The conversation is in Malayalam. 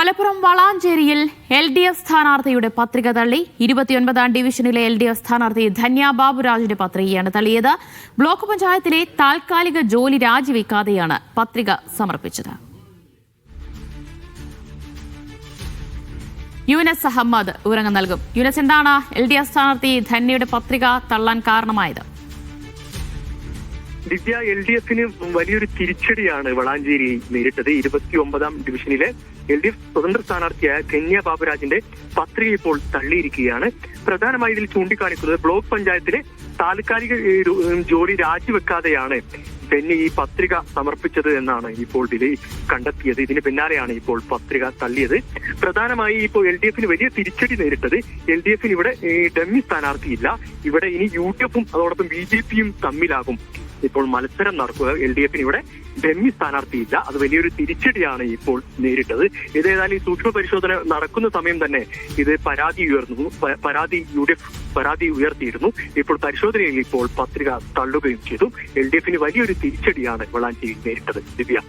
മലപ്പുറം വളാഞ്ചേരിയിൽ LDF സ്ഥാനാർത്ഥിയുടെ പത്രിക തള്ളി. 29ാം ഡിവിഷനിലെ LDF സ്ഥാനാർത്ഥി ധന്യ ബാബുരാജിന്റെ പത്രികയാണ് തള്ളിയത്. ബ്ലോക്ക് പഞ്ചായത്തിലെ താൽക്കാലിക ജോലി രാജിവെക്കാതെയാണ് പത്രിക സമർപ്പിച്ചത്. യുനസ് അഹമ്മദ് വിവരങ്ങൾ നൽകും. യുനസ്, എന്താണ് LDF സ്ഥാനാർത്ഥി ധന്യയുടെ പത്രിക തള്ളാൻ കാരണമായത്? ദിവ്യ, LDFന് വലിയൊരു തിരിച്ചടിയാണ് വളാഞ്ചേരി നേരിട്ടത്. 29ാം ഡിവിഷനിലെ LDF സ്വതന്ത്ര സ്ഥാനാർത്ഥിയായ ധന്യ ബാബുരാജിന്റെ പത്രിക ഇപ്പോൾ തള്ളിയിരിക്കുകയാണ്. പ്രധാനമായി ഇതിൽ ചൂണ്ടിക്കാണിക്കുന്നത് ബ്ലോക്ക് പഞ്ചായത്തിലെ താൽക്കാലിക ജോലി രാജിവെക്കാതെയാണ് ധന്യ ഈ പത്രിക സമർപ്പിച്ചത് എന്നാണ് ഇപ്പോൾ കണ്ടെത്തിയത്. ഇതിന് പിന്നാലെയാണ് ഇപ്പോൾ പത്രിക തള്ളിയത്. പ്രധാനമായി ഇപ്പോൾ LDFന് വലിയ തിരിച്ചടി നേരിട്ടത് LDFന് ഇവിടെ ഡമ്മി സ്ഥാനാർത്ഥിയില്ല. ഇവിടെ ഇനി UDFും അതോടൊപ്പം BJPയും തമ്മിലാകും ഇപ്പോൾ മത്സരം നടക്കുക. LDFന് ഇവിടെ ഡമ്മി സ്ഥാനാർത്ഥിയില്ല. അത് വലിയൊരു തിരിച്ചടിയാണ് ഇപ്പോൾ നേരിട്ടത്. ഇതേതായാലും ഈ സൂക്ഷ്മ പരിശോധന നടക്കുന്ന സമയം തന്നെ ഇത് UDF പരാതി ഉയർത്തിയിരുന്നു. ഇപ്പോൾ പരിശോധനയിൽ ഇപ്പോൾ പത്രിക തള്ളുകയും ചെയ്തു. LDFന് വലിയൊരു തിരിച്ചടിയാണ് വളാഞ്ചേരി നേരിട്ടത്. ദിവ്യ.